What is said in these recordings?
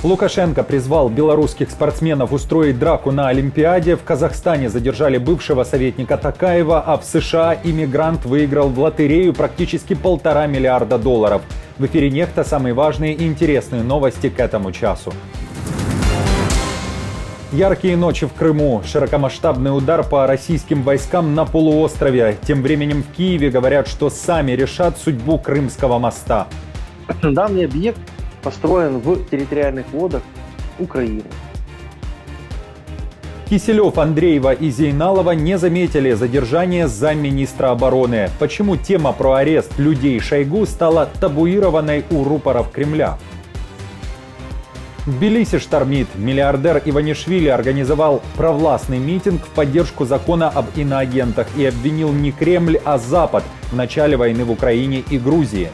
Лукашенко призвал белорусских спортсменов устроить драку на Олимпиаде. В Казахстане задержали бывшего советника Токаева, а в США иммигрант выиграл в лотерею практически $1,5 миллиарда. В эфире «Нехта» самые важные и интересные новости к этому часу. Яркие ночи в Крыму, широкомасштабный удар по российским войскам на полуострове. Тем временем в Киеве говорят, что сами решат судьбу Крымского моста. Данный объект построен в территориальных водах Украины. Киселев, Андреева и Зейналова не заметили задержания замминистра обороны. Почему тема про арест людей Шойгу стала табуированной у рупоров Кремля? В Тбилиси штормит. Миллиардер Иванишвили организовал провластный митинг в поддержку закона об иноагентах и обвинил не Кремль, а Запад в начале войны в Украине и Грузии.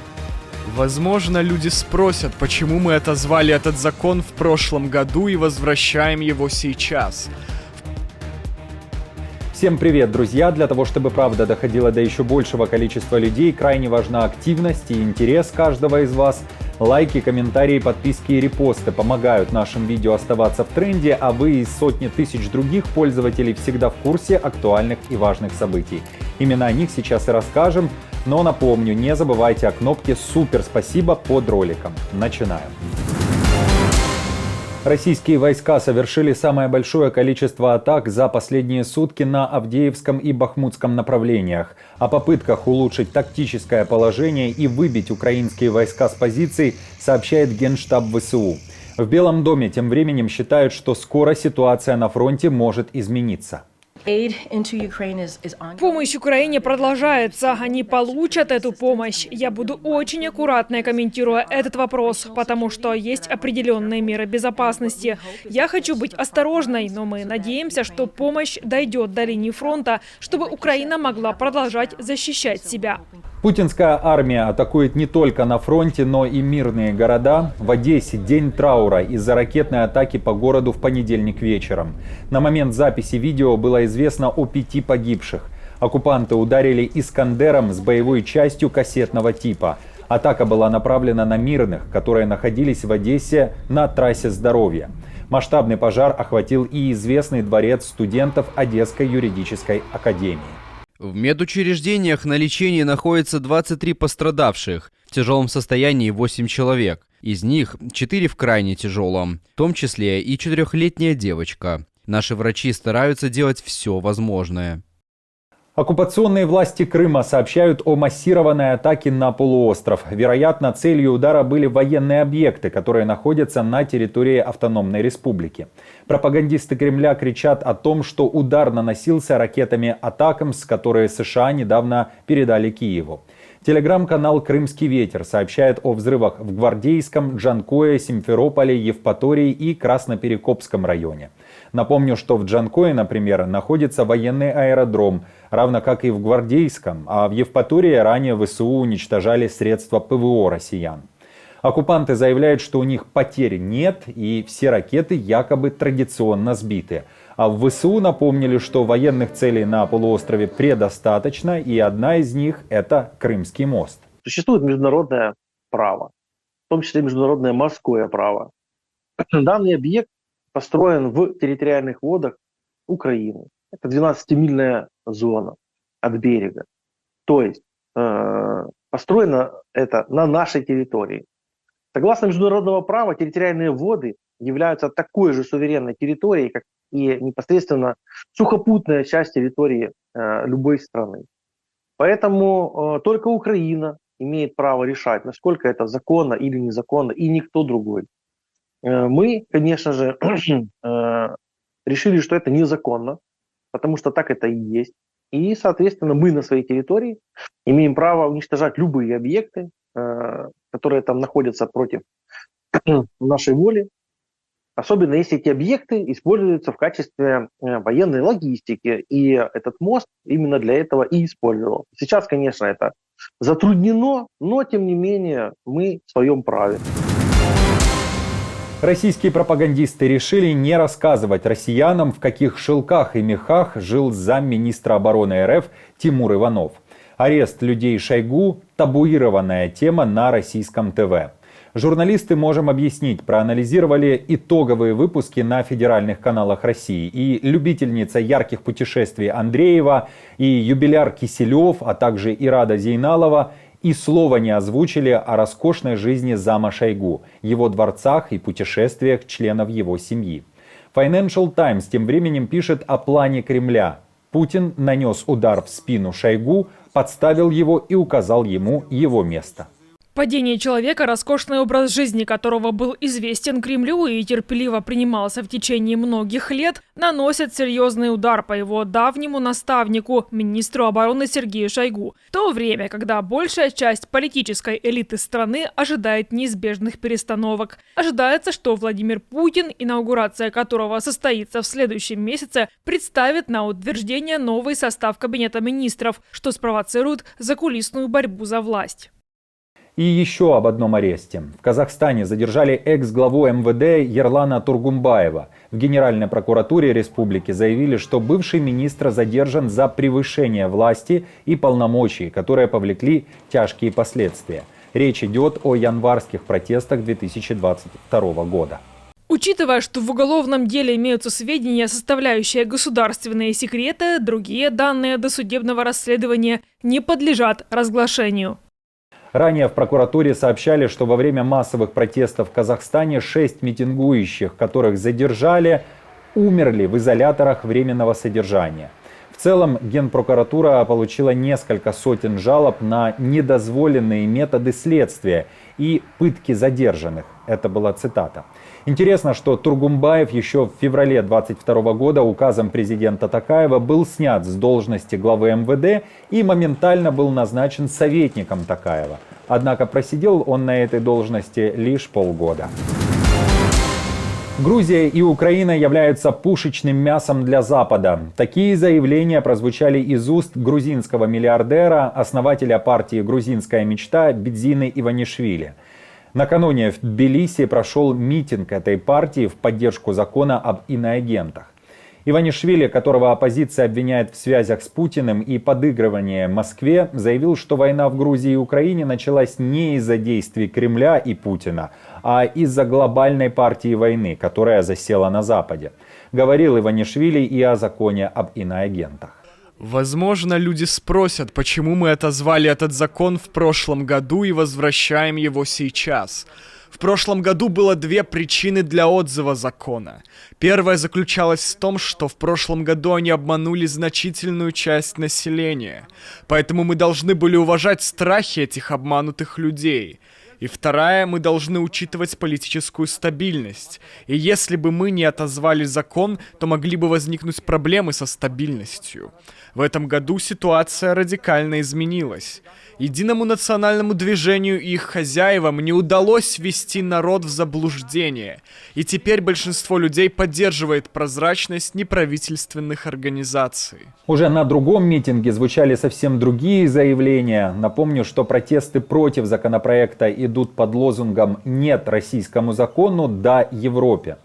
Возможно, люди спросят, почему мы отозвали этот закон в прошлом году и возвращаем его сейчас. Всем привет, друзья! Для того, чтобы правда доходила до еще большего количества людей, крайне важна активность и интерес каждого из вас. Лайки, комментарии, подписки и репосты помогают нашим видео оставаться в тренде, а вы и сотни тысяч других пользователей всегда в курсе актуальных и важных событий. Именно о них сейчас и расскажем, но напомню, не забывайте о кнопке «Супер спасибо» под роликом. Начинаем. Российские войска совершили самое большое количество атак за последние сутки на Авдеевском и Бахмутском направлениях. О попытках улучшить тактическое положение и выбить украинские войска с позиций сообщает Генштаб ВСУ. В Белом доме тем временем считают, что скоро ситуация на фронте может измениться. Помощь Украине продолжается. Они получат эту помощь. Я буду очень аккуратной, комментируя этот вопрос, потому что есть определенные меры безопасности. Я хочу быть осторожной, но мы надеемся, что помощь дойдет до линии фронта, чтобы Украина могла продолжать защищать себя. Путинская армия атакует не только на фронте, но и мирные города. В Одессе день траура из-за ракетной атаки по городу в понедельник вечером. На момент записи видео было известно о 5 погибших. Оккупанты ударили «Искандером» с боевой частью кассетного типа. Атака была направлена на мирных, которые находились в Одессе на трассе Здоровья. Масштабный пожар охватил и известный дворец студентов Одесской юридической академии. В медучреждениях на лечении находится 23 пострадавших. В тяжелом состоянии 8 человек. Из них 4 в крайне тяжелом, в том числе и 4-летняя девочка. Наши врачи стараются делать все возможное. Оккупационные власти Крыма сообщают о массированной атаке на полуостров. Вероятно, целью удара были военные объекты, которые находятся на территории автономной республики. Пропагандисты Кремля кричат о том, что удар наносился ракетами «Атакамс», которые США недавно передали Киеву. Телеграм-канал «Крымский ветер» сообщает о взрывах в Гвардейском, Джанкое, Симферополе, Евпатории и Красноперекопском районе. Напомню, что в Джанкое, например, находится военный аэродром, равно как и в Гвардейском, а в Евпатории ранее ВСУ уничтожали средства ПВО россиян. Оккупанты заявляют, что у них потерь нет и все ракеты якобы традиционно сбиты. А в ВСУ напомнили, что военных целей на полуострове предостаточно, и одна из них – это Крымский мост. Существует международное право, в том числе международное морское право. Данный объект построен в территориальных водах Украины. Это 12-мильная зона от берега. То есть построено это на нашей территории. Согласно международного права, территориальные воды являются такой же суверенной территорией, как и непосредственно сухопутная часть территории любой страны. Поэтому только Украина имеет право решать, насколько это законно или незаконно, и никто другой. Мы, конечно же, решили, что это незаконно, потому что так это и есть. И, соответственно, мы на своей территории имеем право уничтожать любые объекты, которые там находятся против нашей воли. Особенно если эти объекты используются в качестве военной логистики. И этот мост именно для этого и использовал. Сейчас, конечно, это затруднено, но, тем не менее, мы в своем праве. Российские пропагандисты решили не рассказывать россиянам, в каких шелках и мехах жил замминистра обороны РФ Тимур Иванов. Арест людей Шойгу – табуированная тема на российском ТВ. Журналисты «Можем объяснить» проанализировали итоговые выпуски на федеральных каналах России. И любительница ярких путешествий Андреева, и юбиляр Киселев, а также Ирада Зейналова и слова не озвучили о роскошной жизни зама Шойгу, его дворцах и путешествиях членов его семьи. Financial Times тем временем пишет о плане Кремля. Путин нанес удар в спину Шойгу, подставил его и указал ему его место. Падение человека, роскошный образ жизни которого был известен Кремлю и терпеливо принимался в течение многих лет, наносит серьезный удар по его давнему наставнику, министру обороны Сергею Шойгу. В то время, когда большая часть политической элиты страны ожидает неизбежных перестановок. Ожидается, что Владимир Путин, инаугурация которого состоится в следующем месяце, представит на утверждение новый состав Кабинета министров, что спровоцирует закулисную борьбу за власть. И еще об одном аресте. В Казахстане задержали экс-главу МВД Ерлана Тургумбаева. В Генеральной прокуратуре республики заявили, что бывший министр задержан за превышение власти и полномочий, которые повлекли тяжкие последствия. Речь идет о январских протестах 2022 года. Учитывая, что в уголовном деле имеются сведения, составляющие государственные секреты, другие данные досудебного расследования не подлежат разглашению. Ранее в прокуратуре сообщали, что во время массовых протестов в Казахстане 6 митингующих, которых задержали, умерли в изоляторах временного содержания. В целом, Генпрокуратура получила несколько сотен жалоб на недозволенные методы следствия и пытки задержанных. Это была цитата. Интересно, что Тургумбаев еще в феврале 2022 года указом президента Токаева был снят с должности главы МВД и моментально был назначен советником Токаева. Однако просидел он на этой должности лишь полгода. Грузия и Украина являются пушечным мясом для Запада. Такие заявления прозвучали из уст грузинского миллиардера, основателя партии «Грузинская мечта» Бидзины Иванишвили. Накануне в Тбилиси прошел митинг этой партии в поддержку закона об иноагентах. Иванишвили, которого оппозиция обвиняет в связях с Путиным и подыгрывании Москве, заявил, что война в Грузии и Украине началась не из-за действий Кремля и Путина, а из-за глобальной партии войны, которая засела на Западе. Говорил Иванишвили и о законе об иноагентах. Возможно, люди спросят, почему мы отозвали этот закон в прошлом году и возвращаем его сейчас. В прошлом году было две причины для отзыва закона. Первая заключалась в том, что в прошлом году они обманули значительную часть населения. Поэтому мы должны были уважать страхи этих обманутых людей. И вторая, мы должны учитывать политическую стабильность. И если бы мы не отозвали закон, то могли бы возникнуть проблемы со стабильностью. В этом году ситуация радикально изменилась. Единому национальному движению и их хозяевам не удалось ввести народ в заблуждение. И теперь большинство людей поддерживает прозрачность неправительственных организаций. Уже на другом митинге звучали совсем другие заявления. Напомню, что протесты против законопроекта идут под лозунгом «Нет российскому закону, да Европе».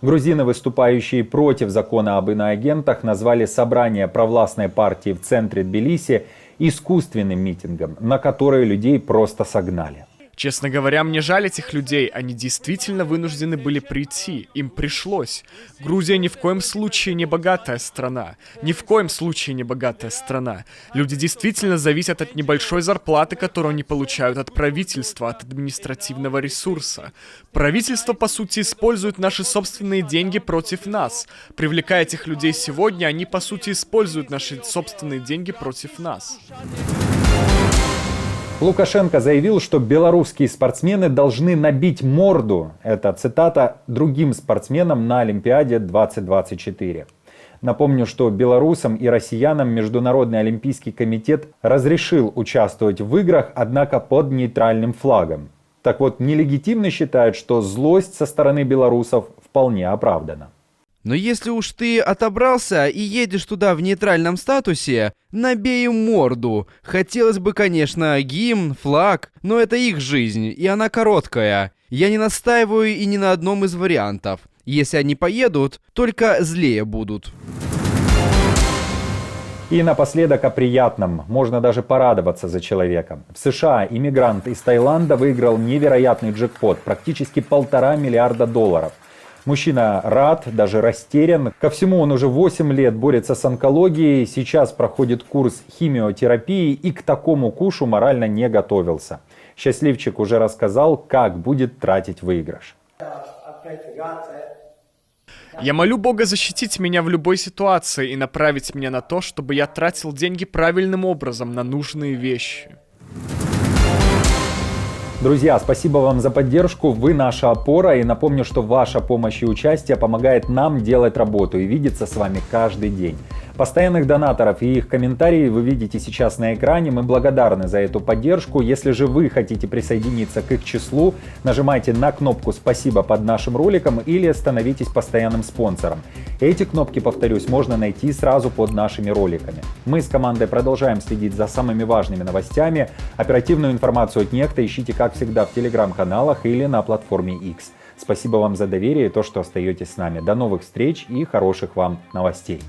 Грузины, выступающие против закона об иноагентах, назвали собрание провластной партии в центре Тбилиси искусственным митингом, на который людей просто согнали. Честно говоря, мне жаль этих людей, они действительно вынуждены были прийти, им пришлось. Грузия ни в коем случае не богатая страна, ни в коем случае не богатая страна. Люди действительно зависят от небольшой зарплаты, которую они получают от правительства, от административного ресурса. Правительство, по сути, использует наши собственные деньги против нас. Привлекая этих людей сегодня, они, по сути, используют наши собственные деньги против нас. Лукашенко заявил, что белорусские спортсмены должны набить морду, это цитата, другим спортсменам на Олимпиаде 2024. Напомню, что белорусам и россиянам Международный олимпийский комитет разрешил участвовать в играх, однако под нейтральным флагом. Так вот, нелегитимно считают, что злость со стороны белорусов вполне оправдана. Но если уж ты отобрался и едешь туда в нейтральном статусе, набей им морду. Хотелось бы, конечно, гимн, флаг, но это их жизнь, и она короткая. Я не настаиваю и ни на одном из вариантов. Если они поедут, только злее будут. И напоследок о приятном. Можно даже порадоваться за человека. В США иммигрант из Таиланда выиграл невероятный джекпот – практически $1,5 миллиарда. Мужчина рад, даже растерян. Ко всему, он уже 8 лет борется с онкологией, сейчас проходит курс химиотерапии и к такому кушу морально не готовился. Счастливчик уже рассказал, как будет тратить выигрыш. Я молю Бога защитить меня в любой ситуации и направить меня на то, чтобы я тратил деньги правильным образом на нужные вещи. Друзья, спасибо вам за поддержку, вы наша опора, и напомню, что ваша помощь и участие помогает нам делать работу и видеться с вами каждый день. Постоянных донаторов и их комментарии вы видите сейчас на экране, мы благодарны за эту поддержку. Если же вы хотите присоединиться к их числу, нажимайте на кнопку «Спасибо» под нашим роликом или становитесь постоянным спонсором. Эти кнопки, повторюсь, можно найти сразу под нашими роликами. Мы с командой продолжаем следить за самыми важными новостями. Оперативную информацию от Некто ищите, как всегда, в телеграм-каналах или на платформе X. Спасибо вам за доверие и то, что остаетесь с нами. До новых встреч и хороших вам новостей.